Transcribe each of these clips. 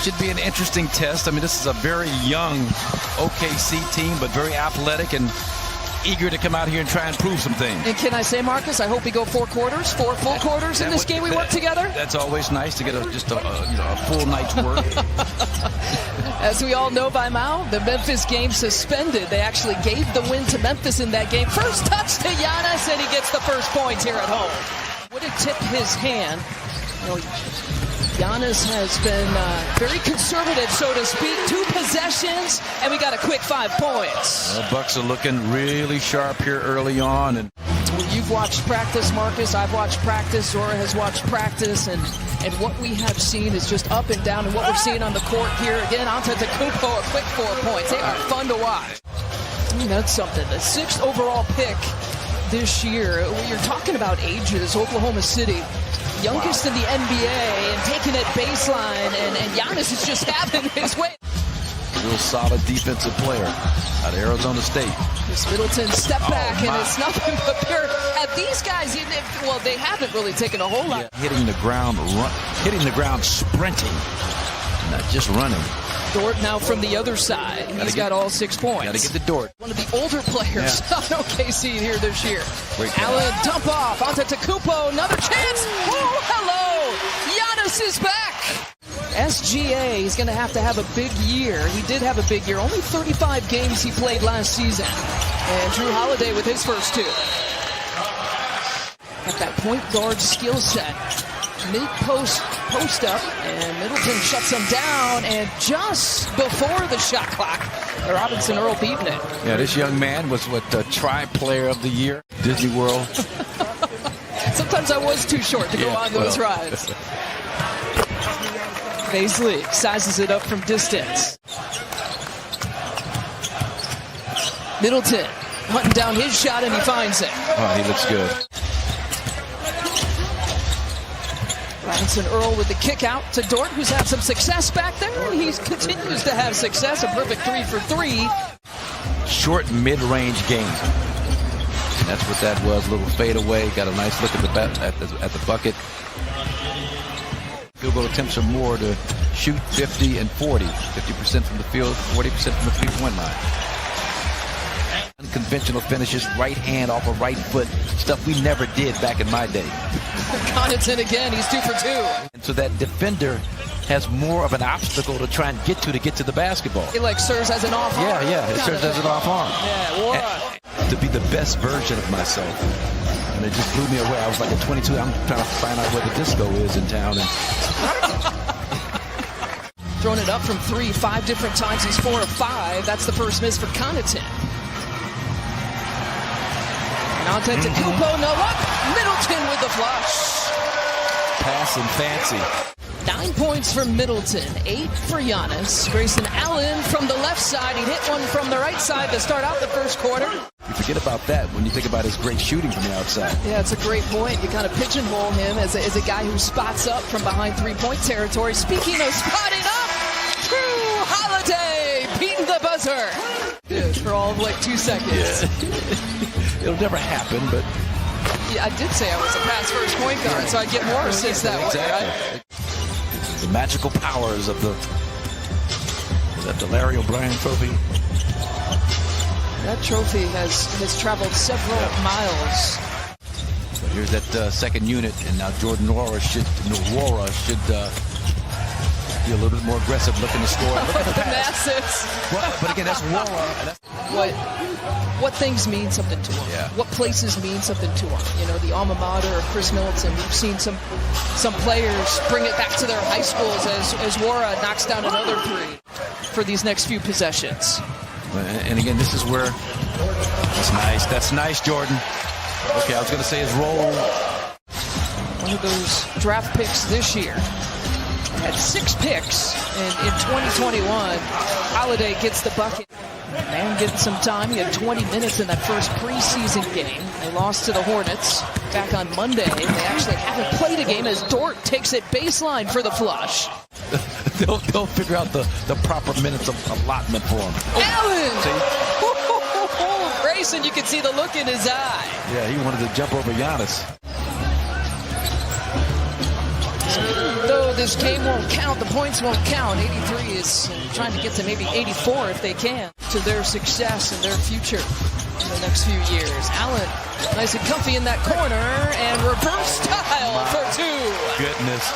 Should be an interesting test. I mean, this is a very young OKC team, but very athletic and eager to come out here and try and prove some things. And can I say, Marcus, I hope we go 4 quarters, 4 full quarters in this game we work together. That's always nice to get just a full night's work. As we all know by now, the Memphis game suspended. They actually gave the win to Memphis in that game. First touch to Giannis, and he gets the first points here at home. Would it tip his hand? You know, Giannis has been very conservative, so to speak. 2 possessions, and we got a quick 5 points. The Bucks are looking really sharp here early on. And you've watched practice, Marcus. I've watched practice. Zora has watched practice, and what we have seen is just up and down. And what we're seeing on the court here, again, Antetokounmpo, a quick 4 points. They are fun to watch. I mean, that's something. The 6th overall pick this year. When you're talking about ages, Oklahoma City, youngest in the NBA, and taking it baseline, and Giannis is just having his way. Real solid defensive player out of Arizona State. This Middleton step back, and it's nothing but pure. These guys, even if, well, they haven't really taken a whole lot. Yeah, hitting the ground sprinting, not just running. Dort now from the other side. He's got all 6 points. Got to get the Dort. One of the older players on OKC here this year. Allen, dump off. Antetokounmpo, another chance. Oh, hello. Giannis is back. SGA is going to have a big year. He did have a big year. Only 35 games he played last season. And Drew Holiday with his first 2. Got that point guard skill set. Mid-post up, and Middleton shuts him down, and just before the shot clock, Robinson Earl beating it. Yeah, this young man was Tri-Player of the Year, Disney World. Sometimes I was too short to go on those rides. Baisley sizes it up from distance. Middleton hunting down his shot, and he finds it. Oh, he looks good. Robinson Earl with the kick out to Dort, who's had some success back there, and he continues to have success. A perfect 3 for 3. Short mid-range game. And that's what that was. A little fade away. Got a nice look at the bucket. Field goal attempts are more to shoot 50 and 40. 50% from the field, 40% from the three-point line. Unconventional finishes, right hand off a right foot, stuff we never did back in my day. Connaughton again, he's 2 for 2. And so that defender has more of an obstacle to try and get to the basketball. It like serves as an off arm. Yeah, it serves as an off arm. Yeah, Wara. To be the best version of myself. And it just blew me away. I was like at 22, I'm trying to find out where the disco is in town. And throwing it up from 3 5 different times. He's 4 of 5. That's the first miss for Connaughton. Antetokounmpo, no luck. Middleton with the flush. Passing fancy. 9 points for Middleton, 8 for Giannis. Grayson Allen from the left side. He hit one from the right side to start out the first quarter. You forget about that when you think about his great shooting from the outside. Yeah, it's a great point. You kind of pigeonhole him as a guy who spots up from behind three-point territory. Speaking of spotting up, Drew Holiday beating the buzzer. Dude, for all of like 2 seconds. Yeah. It'll never happen, but... Yeah, I did say I was a pass-first point guard, so I'd get more assists that way, right? The magical powers of the Larry O'Brien trophy. That trophy has traveled several miles. But here's that second unit, and now Jordan Nwora should be a little bit more aggressive looking to score. Look at the pass. But again, that's Nwora. What things mean something to him? Yeah. What places mean something to him? You know, the alma mater of Chris Middleton. We've seen some players bring it back to their high schools as Nwora knocks down another 3 for these next few possessions. And again, this is where that's nice. That's nice, Jordan. Okay, I was going to say his role. One of those draft picks this year. Had 6 picks in 2021. Holiday gets the bucket. Man getting some time. He had 20 minutes in that first preseason game. They lost to the Hornets back on Monday. They actually haven't played a game as Dort takes it baseline for the flush. They'll figure out the proper minutes of allotment for him. Allen! Grayson, you can see the look in his eye. Yeah, he wanted to jump over Giannis. So even though this game won't count, the points won't count, 83 is trying to get to maybe 84 if they can, to their success and their future in the next few years. Allen, nice and comfy in that corner, and reverse style for two. Goodness.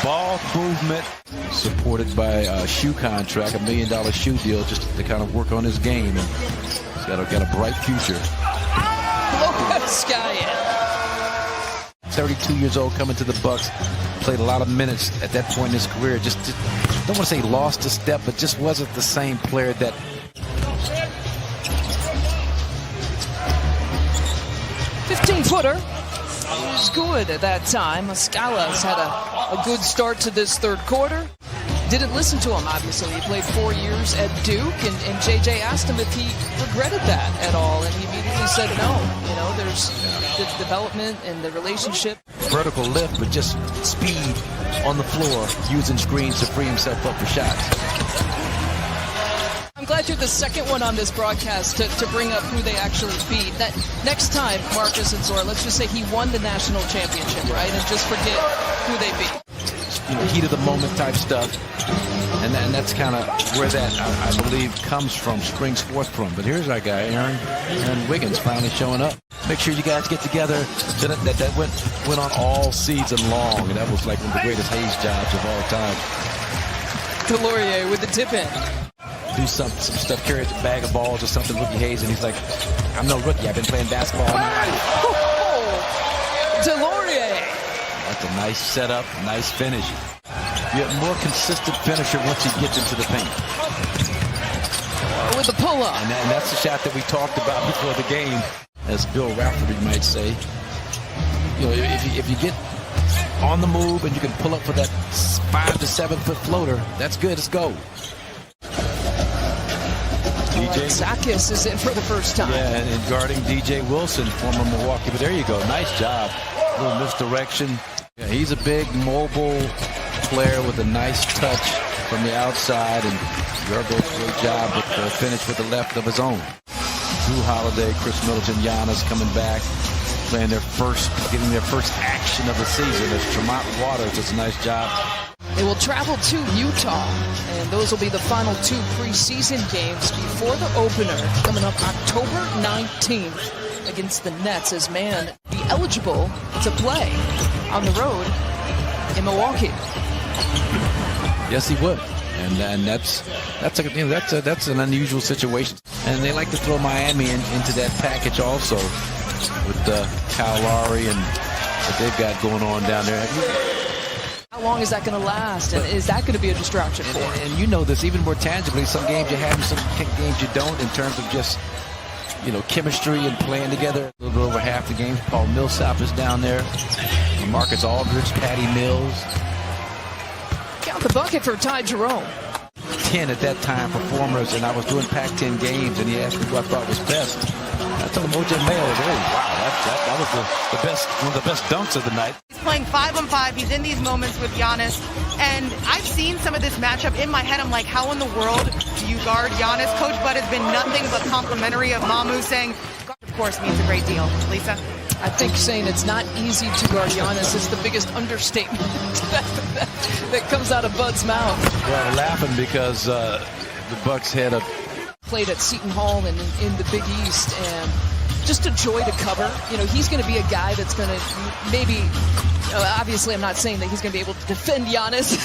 Ball movement, supported by a shoe contract, $1 million shoe deal, just to kind of work on his game. And he's got a bright future. Skyen. 32 years old, coming to the Bucks, played a lot of minutes at that point in his career. Just don't want to say lost a step, but just wasn't the same player that. 15-footer. He was good at that time. Muscala's had a good start to this third quarter. Didn't listen to him, obviously. He played 4 years at Duke, and JJ asked him if he regretted that at all, and he immediately said no. You know, there's the development and the relationship. Vertical lift, but just speed on the floor, using screens to free himself up for shots. I'm glad you're the second one on this broadcast to bring up who they actually beat. That next time, Marcus and Zora, let's just say he won the national championship, right? And just forget who they beat. You know, heat of the moment type stuff. And that's kind of where that, I believe, comes from, springs forth from. But here's our guy, Aaron Wiggins, finally showing up. Make sure you guys get together. That went on all season long. And that was like one of the greatest Hayes jobs of all time. Delorier with the tip in. Do some stuff, carry a bag of balls or something, rookie Hayes, and he's like, I'm no rookie. I've been playing basketball all my life. Delorier. That's a nice setup, nice finish. You have more consistent finisher once he gets into the paint. With the pull-up. And that's the shot that we talked about before the game, as Bill Rafferty might say. You know, if you get on the move and you can pull up for that 5 to 7 foot floater, that's good. Let's go. DJ Sakis is in for the first time. Yeah, and guarding DJ Wilson, former Milwaukee. But there you go. Nice job. A little misdirection. Yeah, he's a big, mobile player with a nice touch from the outside. And Yorgo's great job with the finish with the left of his own. Drew Holiday, Chris Middleton, Giannis coming back, getting their first action of the season. As Tremont Waters does a nice job. They will travel to Utah, and those will be the final 2 preseason games before the opener coming up October 19th against the Nets, as Man be eligible to play on the road in Milwaukee. Yes, he would, and that's an unusual situation. And they like to throw Miami into that package also with Kyle Lowry and what they've got going on down there. How long is that going to last, and is that going to be a distraction for him? And you know this even more tangibly. Some games you have, and some games you don't, in terms of just, you know, chemistry and playing together. A little bit over half the games. Paul Millsap is down there. Marcus Aldridge, Patty Mills. Count the bucket for Ty Jerome. 10 at that time performers, and I was doing Pac-10 games, and he asked me who I thought was best. I told him O.J. Mayo. That was the best, one of the best dunks of the night. He's playing 5-on-5. He's in these moments with Giannis, and I've seen some of this matchup in my head. I'm like, how in the world do you guard Giannis? Coach Bud has been nothing but complimentary of Mamu, saying, of course, means a great deal. Lisa? I think saying it's not easy to guard Giannis is the biggest understatement that comes out of Bud's mouth. Well, I'm laughing because the Bucks had played at Seton Hall and in the Big East, and just a joy to cover. You know, he's going to be a guy that's going to maybe, obviously I'm not saying that he's going to be able to defend Giannis.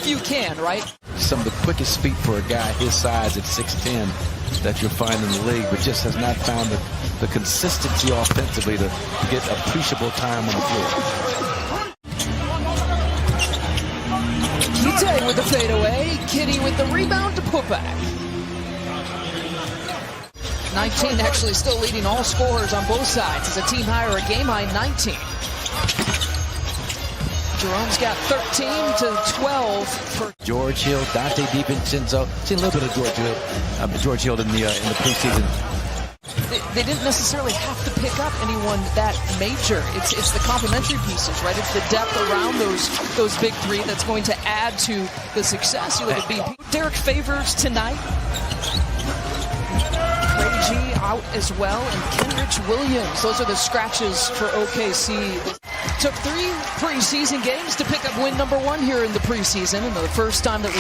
Few can, right? Some of the quickest feet for a guy his size at 6'10" that you'll find in the league, but just has not found the consistency offensively to get appreciable time on the floor. Kite with the fadeaway. Kitty with the rebound to put back. 19 actually still leading all scorers on both sides. As a team high or a game high 19. Jerome's got 13 to 12 for George Hill, Dante DiVincenzo. Seen a little bit of George Hill in the preseason. They didn't necessarily have to pick up anyone that major. It's the complementary pieces, right? It's the depth around those big three that's going to add to the success. You look at BP. Derek Favors tonight. Craig G out as well, and Kenrich Williams. Those are the scratches for OKC. took 3 preseason games to pick up win number 1 here in the preseason, and the first time that we